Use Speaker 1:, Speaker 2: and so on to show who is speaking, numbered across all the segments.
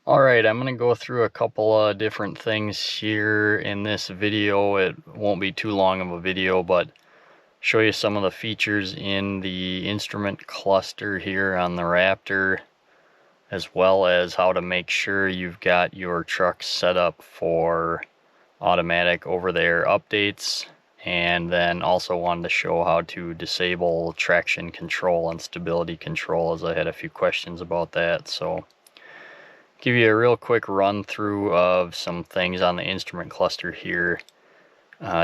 Speaker 1: Alright, I'm going to go through a couple of different things here in this video. It won't be too long of a video, but show you some of the features in the instrument cluster here on the Raptor, as well as how to make sure you've got your truck set up for automatic over-the-air updates. And then also wanted to show how to disable traction control and stability control, as I had a few questions about that. So give you a real quick run through of some things on the instrument cluster here.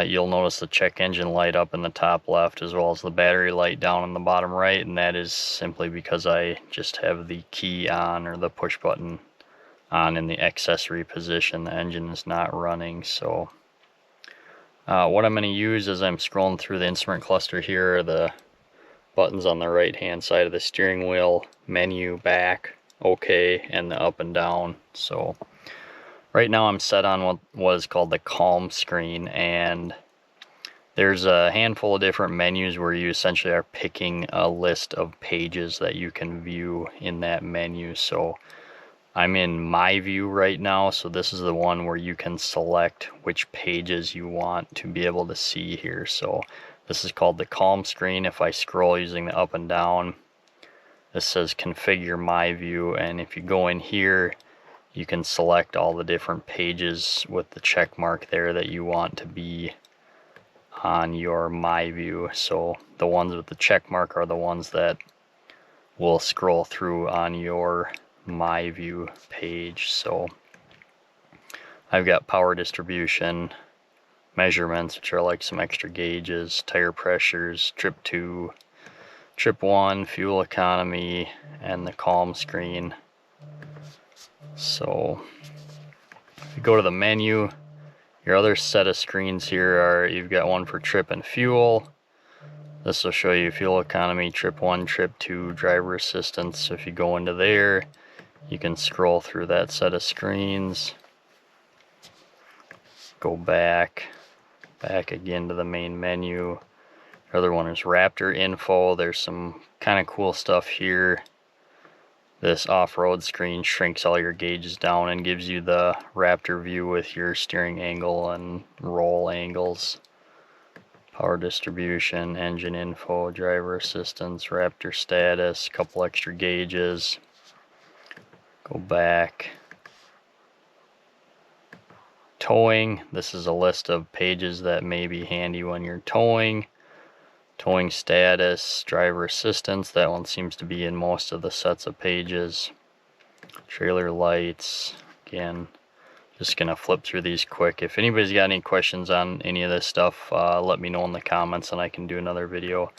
Speaker 1: You'll notice the check engine light up in the top left, as well as the battery light down in the bottom right, and that is simply because I just have the key on, or the push button on, in the accessory position. The engine is not running. So what I'm going to use as I'm scrolling through the instrument cluster here are the buttons on the right hand side of the steering wheel: menu, back, OK, and the up and down. So right now I'm set on what is called the calm screen, and there's a handful of different menus where you essentially are picking a list of pages that you can view in that menu. So I'm in my view right now, so this is the one where you can select which pages you want to be able to see here. So this is called the calm screen. If I scroll using the up and down, this says configure my view, and if you go in here, you can select all the different pages with the check mark there that you want to be on your my view. So the ones with the check mark are the ones that will scroll through on your my view page. So I've got power distribution, measurements, which are like some extra gauges, tire pressures, trip 2, trip 1, fuel economy, and the calm screen. So if you go to the menu, your other set of screens here are, you've got one for trip and fuel. This will show you fuel economy, trip 1, trip 2, driver assistance. So if you go into there, you can scroll through that set of screens, go back again to the main menu. The other one is Raptor info. There's some kind of cool stuff here. This off-road screen shrinks all your gauges down and gives you the Raptor view with your steering angle and roll angles. Power distribution, engine info, driver assistance, Raptor status, couple extra gauges. Go back. Towing. This is a list of pages that may be handy when you're towing. Towing status, driver assistance, that one seems to be in most of the sets of pages. Trailer lights, again, just gonna flip through these quick. If anybody's got any questions on any of this stuff, let me know in the comments and I can do another video.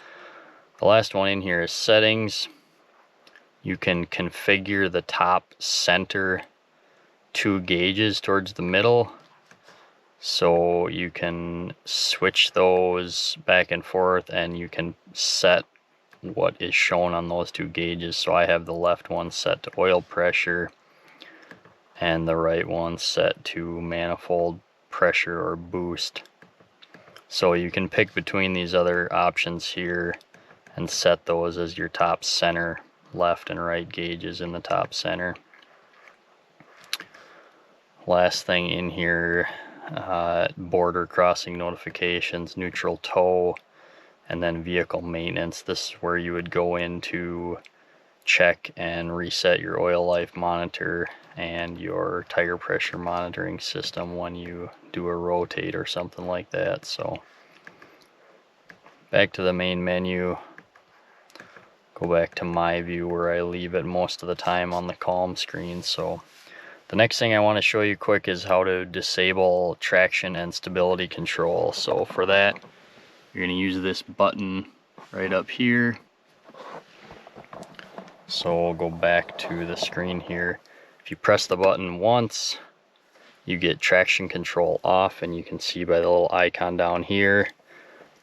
Speaker 1: The last one in here is settings. You can configure the top center 2 gauges towards the middle. So you can switch those back and forth, and you can set what is shown on those 2 gauges. So I have the left one set to oil pressure and the right one set to manifold pressure or boost. So you can pick between these other options here and set those as your top center left and right gauges in the top center. Last thing in here, border crossing notifications, neutral tow, and then vehicle maintenance. This is where you would go in to check and reset your oil life monitor and your tire pressure monitoring system when you do a rotate or something like that. So back to the main menu, go back to my view where I leave it most of the time on the calm screen. So the next thing I want to show you quick is how to disable traction and stability control. So for that, you're going to use this button right up here. So we'll go back to the screen here. If you press the button once, you get traction control off, and you can see by the little icon down here,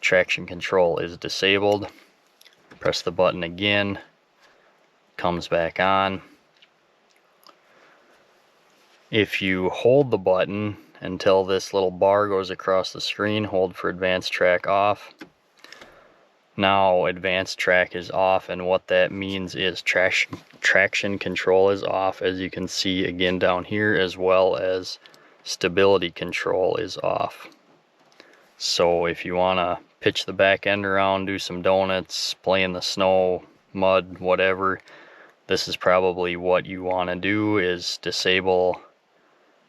Speaker 1: traction control is disabled. Press the button again, comes back on. If you hold the button until this little bar goes across the screen, hold for advanced track off, Now advanced track is off, and what that means is traction control is off, as you can see again down here, as well as stability control is off. So if you want to pitch the back end around, do some donuts, play in the snow, mud, whatever, this is probably what you want to do, is disable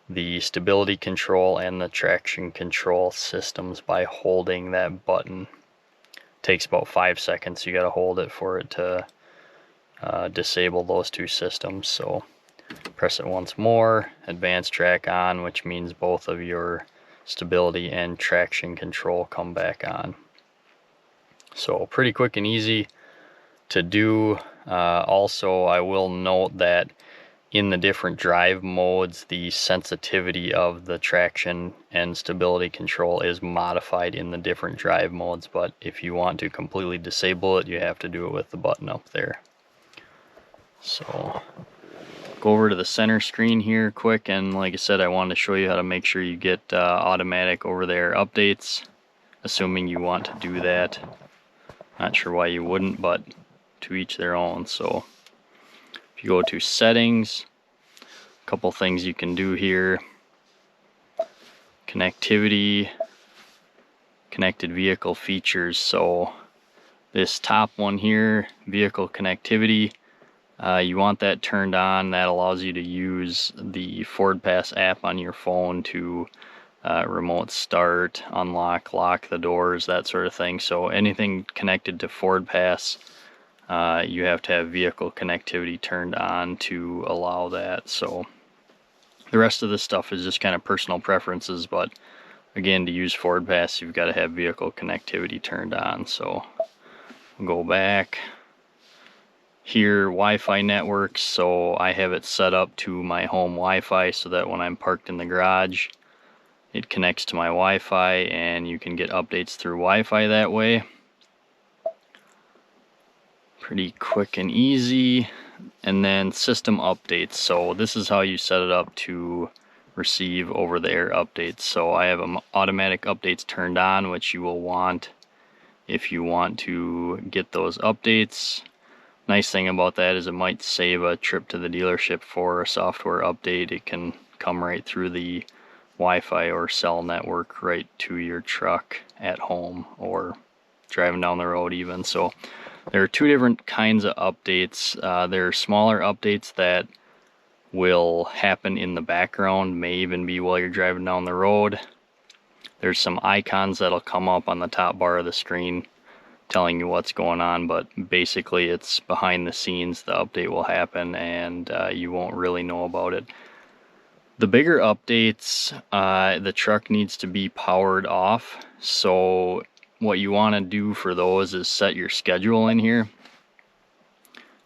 Speaker 1: the stability control and the traction control systems by holding that button. Takes about 5 seconds. You got to hold it for it to disable those two systems. So press it once more, advanced track on, which means both of your stability and traction control come back on. So pretty quick and easy to do. Also, I will note that in the different drive modes, the sensitivity of the traction and stability control is modified in the different drive modes, but if you want to completely disable it, you have to do it with the button up there. So go over to the center screen here quick, and like I said, I wanted to show you how to make sure you get automatic over-the-air updates, assuming you want to do that. Not sure why you wouldn't, but to each their own. So if you go to settings, a couple things you can do here. Connectivity, connected vehicle features. So this top one here, vehicle connectivity, you want that turned on. That allows you to use the FordPass app on your phone to remote start, unlock, lock the doors, that sort of thing. So anything connected to FordPass, you have to have vehicle connectivity turned on to allow that. So the rest of this stuff is just kind of personal preferences, but again, to use FordPass, you've got to have vehicle connectivity turned on. So we'll go back here, Wi-Fi networks. So I have it set up to my home Wi-Fi so that when I'm parked in the garage, it connects to my Wi-Fi, and you can get updates through Wi-Fi that way. Pretty quick and easy. And then system updates. So this is how you set it up to receive over-the-air updates. So I have automatic updates turned on, which you will want if you want to get those updates. Nice thing about that is it might save a trip to the dealership for a software update. It can come right through the Wi-Fi or cell network right to your truck at home or driving down the road even. So there are two different kinds of updates. There are smaller updates that will happen in the background, may even be while you're driving down the road. There's some icons that'll come up on the top bar of the screen telling you what's going on, but basically it's behind the scenes. The update will happen and you won't really know about it. The bigger updates, the truck needs to be powered off. So what you want to do for those is set your schedule in here.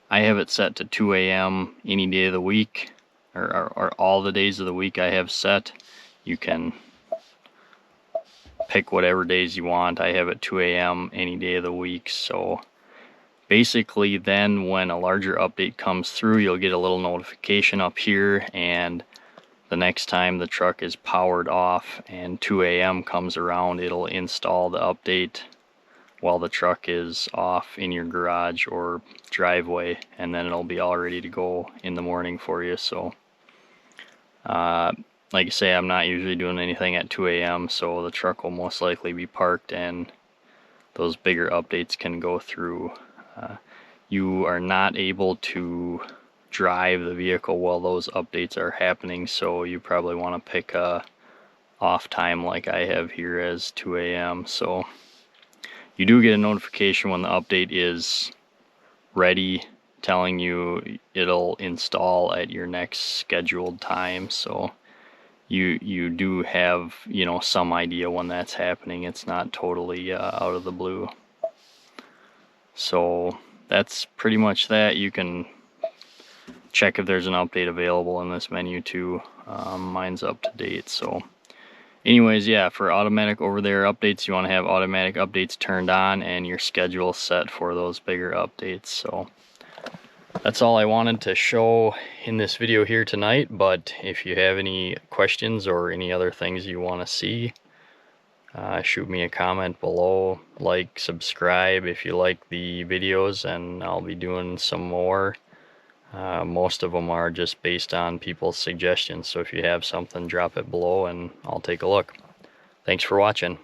Speaker 1: I have it set to 2 a.m. any day of the week, or all the days of the week I have set. You can pick whatever days you want. I have it 2 a.m. any day of the week. So basically then when a larger update comes through, you'll get a little notification up here, and the next time the truck is powered off and 2 a.m. comes around, it'll install the update while the truck is off in your garage or driveway, and then it'll be all ready to go in the morning for you. So like I say, I'm not usually doing anything at 2 a.m. so the truck will most likely be parked and those bigger updates can go through. You are not able to drive the vehicle while those updates are happening, so you probably want to pick a off time like I have here as 2 a.m. So you do get a notification when the update is ready, telling you it'll install at your next scheduled time. So you do have, you know, some idea when that's happening. It's not totally out of the blue. So that's pretty much that. You can check if there's an update available in this menu too. Mine's up to date. So anyways, yeah, for automatic over-the-air updates, you want to have automatic updates turned on and your schedule set for those bigger updates. So that's all I wanted to show in this video here tonight, but if you have any questions or any other things you want to see, Shoot me a comment below, like, subscribe if you like the videos, and I'll be doing some more. Most of them are just based on people's suggestions, so if you have something, drop it below and I'll take a look. Thanks for watching.